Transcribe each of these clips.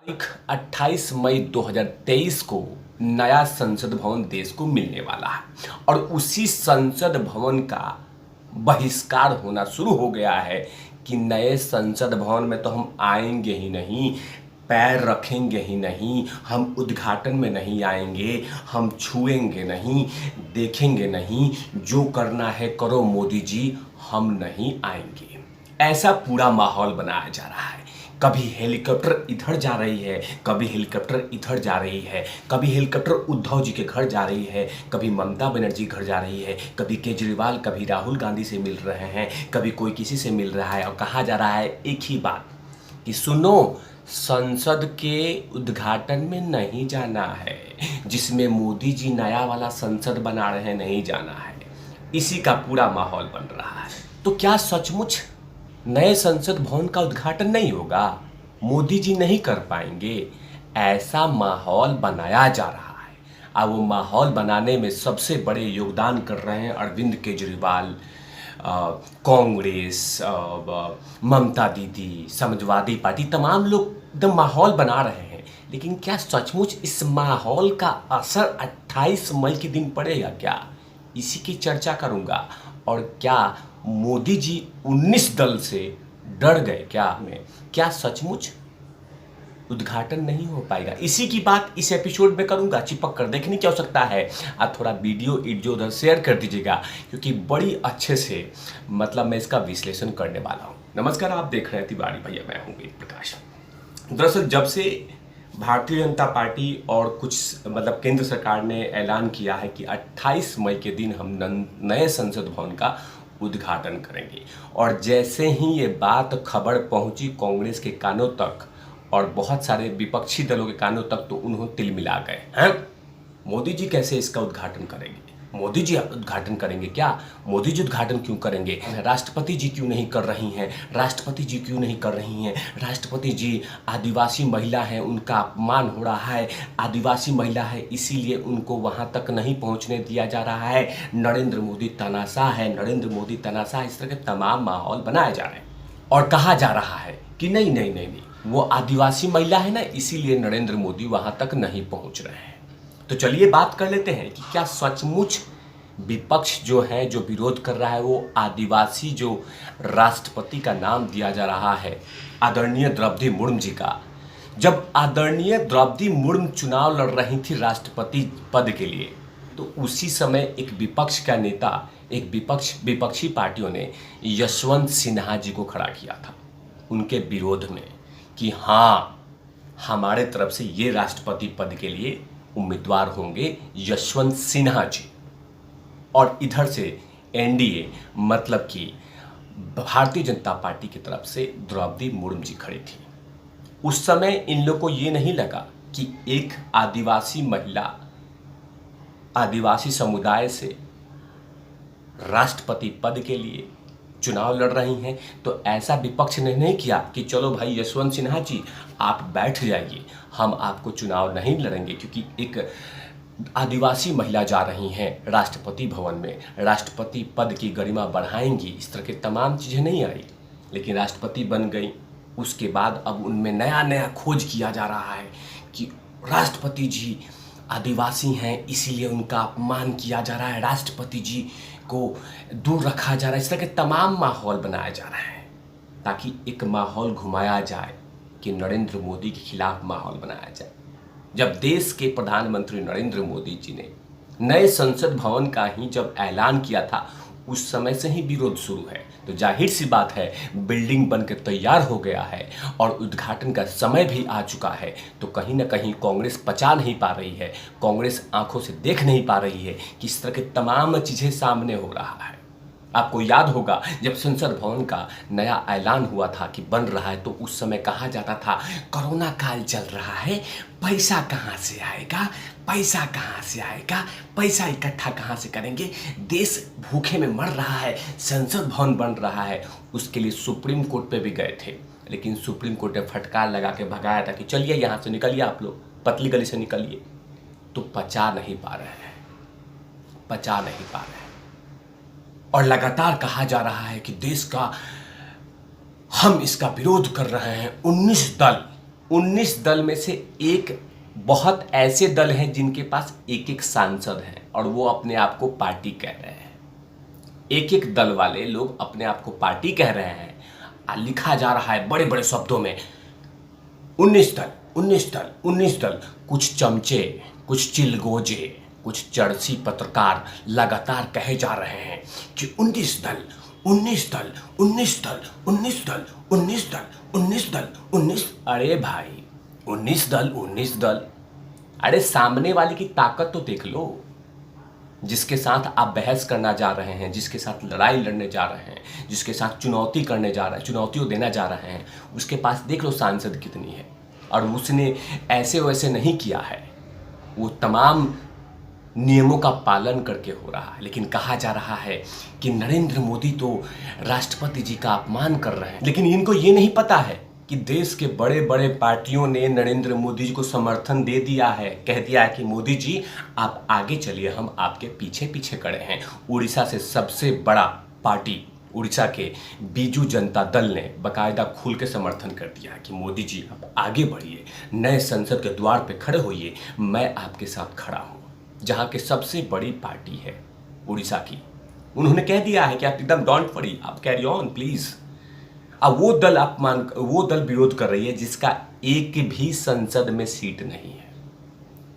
तारीख 28 मई 2023 को नया संसद भवन देश को मिलने वाला है और उसी संसद भवन का बहिष्कार होना शुरू हो गया है कि नए संसद भवन में तो हम आएंगे ही नहीं, पैर रखेंगे ही नहीं, हम उद्घाटन में नहीं आएंगे, हम छुएंगे नहीं, देखेंगे नहीं, जो करना है करो मोदी जी, हम नहीं आएंगे। ऐसा पूरा माहौल बनाया जा रहा है। कभी हेलीकॉप्टर इधर जा रही है, कभी हेलीकॉप्टर इधर जा रही है, कभी हेलीकॉप्टर उद्धव जी के घर जा रही है, कभी ममता बनर्जी घर जा रही है, कभी केजरीवाल, कभी राहुल गांधी से मिल रहे हैं, कभी कोई किसी से मिल रहा है और कहा जा रहा है एक ही बात कि सुनो, संसद के उद्घाटन में नहीं जाना है, जिसमें मोदी जी नया वाला संसद बना रहे हैं, नहीं जाना है। इसी का पूरा माहौल बन रहा है। तो क्या सचमुच नए संसद भवन का उद्घाटन नहीं होगा? मोदी जी नहीं कर पाएंगे? ऐसा माहौल बनाया जा रहा है। अब वो माहौल बनाने में सबसे बड़े योगदान कर रहे हैं अरविंद केजरीवाल, कांग्रेस, ममता दीदी, समाजवादी पार्टी, तमाम लोग एकदम माहौल बना रहे हैं। लेकिन क्या सचमुच इस माहौल का असर 28 मई के दिन पड़ेगा क्या? इसी की चर्चा करूंगा। और क्या मोदी जी 19 दल से डर गए क्या सचमुच उद्घाटन नहीं हो पाएगा? इसी की बात इस एपिसोड में करूंगा। चिपक कर देखने की आवश्यकता है। आप थोड़ा वीडियो इधर उधर शेयर कर दीजिएगा, क्योंकि बड़ी अच्छे से मैं इसका विश्लेषण करने वाला हूं। नमस्कार, आप देख रहे हैं तिवारी भैया, मैं हूं वेद प्रकाश। दरअसल जब से भारतीय जनता पार्टी और कुछ केंद्र सरकार ने ऐलान किया है कि 28 मई के दिन हम नए संसद भवन का उद्घाटन करेंगे, और जैसे ही ये बात खबर पहुंची कांग्रेस के कानों तक और बहुत सारे विपक्षी दलों के कानों तक, तो उन्होंने तिलमिला गए हैं। मोदी जी कैसे इसका उद्घाटन करेंगे? मोदी जी उद्घाटन करेंगे क्या? मोदी जी उद्घाटन क्यों करेंगे? राष्ट्रपति जी क्यों नहीं कर रही हैं? राष्ट्रपति जी क्यों नहीं कर रही हैं? राष्ट्रपति जी आदिवासी महिला हैं, उनका अपमान हो रहा है, आदिवासी महिला है इसीलिए उनको वहां तक नहीं पहुंचने दिया जा रहा है, नरेंद्र मोदी तानाशाह है, नरेंद्र मोदी तानाशाह। इस तरह के तमाम माहौल बनाए जा रहे हैं और कहा जा रहा है कि नहीं नहीं नहीं नहीं, वो आदिवासी महिला है ना, इसीलिए नरेंद्र मोदी वहां तक नहीं पहुंच रहे हैं। तो चलिए बात कर लेते हैं कि क्या सचमुच विपक्ष जो है, जो विरोध कर रहा है, वो आदिवासी जो राष्ट्रपति का नाम दिया जा रहा है आदरणीय द्रौपदी मुर्मू जी का, जब आदरणीय द्रौपदी मुर्मू चुनाव लड़ रही थी राष्ट्रपति पद के लिए, तो उसी समय एक विपक्ष का नेता, एक विपक्षी पार्टियों ने यशवंत सिन्हा जी को खड़ा किया था उनके विरोध में कि हाँ, हमारे तरफ से ये राष्ट्रपति पद के लिए उम्मीदवार होंगे यशवंत सिन्हा जी। और इधर से एनडीए कि भारतीय जनता पार्टी की तरफ से द्रौपदी मुर्मू जी खड़ी थी। उस समय इन लोग को ये नहीं लगा कि एक आदिवासी महिला आदिवासी समुदाय से राष्ट्रपति पद के लिए चुनाव लड़ रही हैं, तो ऐसा विपक्ष ने नहीं किया कि चलो भाई यशवंत सिन्हा जी आप बैठ जाइए, हम आपको चुनाव नहीं लड़ेंगे, क्योंकि एक आदिवासी महिला जा रही हैं राष्ट्रपति भवन में, राष्ट्रपति पद की गरिमा बढ़ाएंगी। इस तरह के तमाम चीज़ें नहीं आई, लेकिन राष्ट्रपति बन गई। उसके बाद अब उनमें नया नया खोज किया जा रहा है कि राष्ट्रपति जी आदिवासी हैं इसीलिए उनका अपमान किया जा रहा है, राष्ट्रपति जी को दूर रखा जा रहा है। इस तरह के तमाम माहौल बनाया जा रहा है ताकि एक माहौल घुमाया जाए कि नरेंद्र मोदी के खिलाफ माहौल बनाया जाए। जब देश के प्रधानमंत्री नरेंद्र मोदी जी ने नए संसद भवन का ही जब ऐलान किया था, उस समय से ही विरोध शुरू है। तो जाहिर सी बात है, बिल्डिंग बनकर तैयार हो गया है और उद्घाटन का समय भी आ चुका है, तो कहीं ना कहीं कांग्रेस पचा नहीं पा रही है, कांग्रेस आंखों से देख नहीं पा रही है कि इस तरह की तमाम चीज़ें सामने हो रहा है। आपको याद होगा जब संसद भवन का नया ऐलान हुआ था कि बन रहा है, तो उस समय कहा जाता था कोरोना काल चल रहा है, पैसा कहाँ से आएगा, पैसा कहाँ से आएगा, पैसा इकट्ठा कहाँ से करेंगे, देश भूखे में मर रहा है, संसद भवन बन रहा है। उसके लिए सुप्रीम कोर्ट पे भी गए थे, लेकिन सुप्रीम कोर्ट ने फटकार लगा के भगाया था कि चलिए यहाँ से निकलिए, आप लोग पतली गली से निकलिए। तो पचा नहीं पा रहे हैं, पचा नहीं पा रहे हैं। और लगातार कहा जा रहा है कि देश का हम इसका विरोध कर रहे हैं। 19 दल 19 दल में से एक बहुत ऐसे दल हैं जिनके पास एक एक सांसद हैं और वो अपने आप को पार्टी कह रहे हैं। एक एक दल वाले लोग अपने आप को पार्टी कह रहे हैं। लिखा जा रहा है बड़े बड़े शब्दों में 19 दल 19 दल 19 दल। कुछ चमचे, कुछ चिलगोजे, कुछ चर्ची पत्रकार लगातार कहे जा रहे हैं कि 19 दल 19 दल 19 दल 19 दल 19 दल 19 दल 19। अरे भाई 19 दल 19 दल, अरे सामने वाले की ताकत तो देख लो। जिसके साथ आप बहस करना जा रहे हैं, जिसके साथ लड़ाई लड़ने जा रहे हैं, जिसके साथ चुनौती करने जा रहे हैं, चुनौतियों देना जा रहे हैं, उसके पास देख लो सांसद कितनी है। और उसने ऐसे वैसे नहीं किया है, वो तमाम नियमों का पालन करके हो रहा है। लेकिन कहा जा रहा है कि नरेंद्र मोदी तो राष्ट्रपति जी का अपमान कर रहे हैं। लेकिन इनको ये नहीं पता है कि देश के बड़े बड़े पार्टियों ने नरेंद्र मोदी जी को समर्थन दे दिया है। कह दिया है कि मोदी जी आप आगे चलिए, हम आपके पीछे पीछे खड़े हैं। उड़ीसा से सबसे बड़ा पार्टी उड़ीसा के बीजू जनता दल ने बाकायदा खुल के समर्थन कर दिया कि मोदी जी आप आगे बढ़िए, नए संसद के द्वार पे खड़े होइए, मैं आपके साथ खड़ा हूँ। जहाँ के सबसे बड़ी पार्टी है उड़ीसा की, उन्होंने कह दिया है कि आप एकदम डोंट वरी, आप कैरी ऑन प्लीज। अब वो दल विरोध कर रही है जिसका एक भी संसद में सीट नहीं है।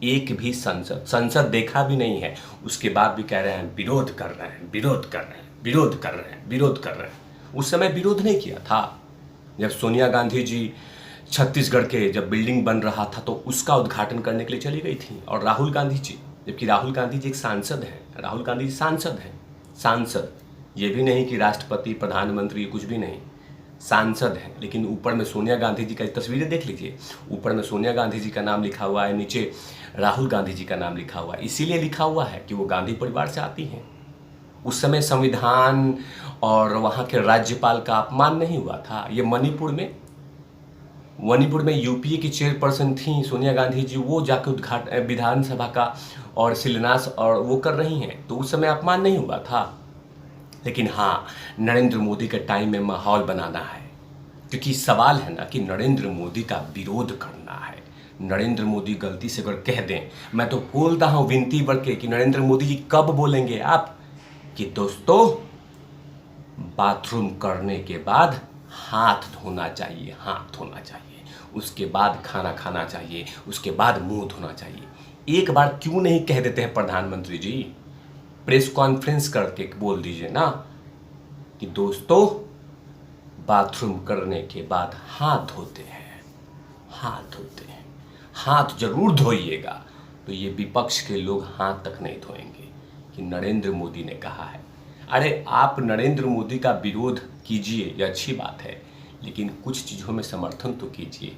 एक भी संसद देखा भी नहीं है, उसके बाद भी कह रहे हैं विरोध कर रहे हैं, विरोध कर रहे हैं, विरोध कर रहे हैं, विरोध कर रहे हैं। उस समय विरोध नहीं किया था जब सोनिया गांधी जी छत्तीसगढ़ के जब बिल्डिंग बन रहा था तो उसका उद्घाटन करने के लिए चली गई थी। और राहुल गांधी जी, जबकि राहुल गांधी जी एक सांसद हैं, राहुल गांधी जी सांसद हैं, सांसद, ये भी नहीं कि राष्ट्रपति प्रधानमंत्री, कुछ भी नहीं, सांसद हैं। लेकिन ऊपर में सोनिया गांधी जी का तस्वीरें देख लीजिए, ऊपर में सोनिया गांधी जी का नाम लिखा हुआ है, नीचे राहुल गांधी जी का नाम लिखा हुआ है। इसीलिए लिखा हुआ है कि वो गांधी परिवार से आती हैं। उस समय संविधान और वहाँ के राज्यपाल का अपमान नहीं हुआ था। ये मणिपुर में यूपीए की चेयरपर्सन थी सोनिया गांधी जी, वो जाकर उद्घाटन विधानसभा का और शिलान्यास और वो कर रही हैं, तो उस समय अपमान नहीं हुआ था। लेकिन हाँ, नरेंद्र मोदी के टाइम में माहौल बनाना है, क्योंकि सवाल है ना कि नरेंद्र मोदी का विरोध करना है। नरेंद्र मोदी गलती से अगर कह दें, मैं तो बोलता हूँ विनती बढ़ के कि नरेंद्र मोदी जी कब बोलेंगे आप कि दोस्तों बाथरूम करने के बाद हाथ धोना चाहिए, हाथ धोना चाहिए, उसके बाद खाना खाना चाहिए, उसके बाद मुंह धोना चाहिए। एक बार क्यों नहीं कह देते हैं प्रधानमंत्री जी, प्रेस कॉन्फ्रेंस करके बोल दीजिए ना कि दोस्तों बाथरूम करने के बाद हाथ धोते हैं, हाथ धोते हैं, हाथ जरूर धोइएगा। तो ये विपक्ष के लोग हाथ तक नहीं धोएंगे कि नरेंद्र मोदी ने कहा है। अरे आप नरेंद्र मोदी का विरोध कीजिए, ये अच्छी बात है, लेकिन कुछ चीज़ों में समर्थन तो कीजिए।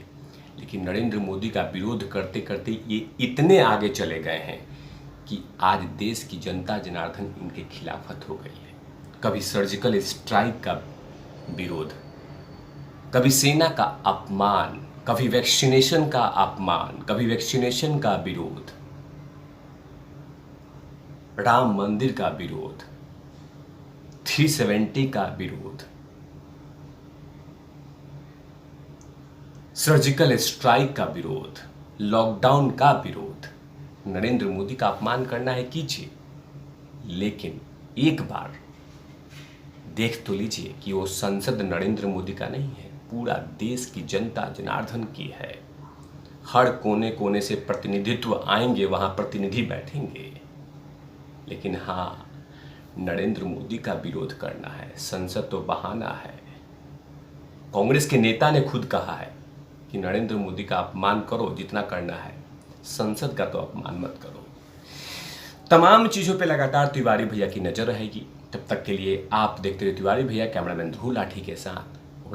लेकिन नरेंद्र मोदी का विरोध करते करते ये इतने आगे चले गए हैं कि आज देश की जनता जनार्दन इनके खिलाफत हो गई है। कभी सर्जिकल स्ट्राइक का विरोध, कभी सेना का अपमान, कभी वैक्सीनेशन का अपमान, कभी वैक्सीनेशन का विरोध, राम मंदिर का विरोध, 370 का विरोध, सर्जिकल स्ट्राइक का विरोध, लॉकडाउन का विरोध। नरेंद्र मोदी का अपमान करना है कीजिए, लेकिन एक बार देख तो लीजिए कि वो संसद नरेंद्र मोदी का नहीं है, पूरा देश की जनता जनार्दन की है। हर कोने कोने से प्रतिनिधित्व आएंगे, वहां प्रतिनिधि बैठेंगे। लेकिन हाँ, नरेंद्र मोदी का विरोध करना है, संसद तो बहाना है। कांग्रेस के नेता ने खुद कहा है कि नरेंद्र मोदी का अपमान करो जितना करना है, संसद का तो अपमान मत करो। तमाम चीज़ों पे लगातार तिवारी भैया की नज़र रहेगी। तब तक के लिए आप देखते रहिए तिवारी भैया, कैमरामैन ध्रुव लाठी के साथ।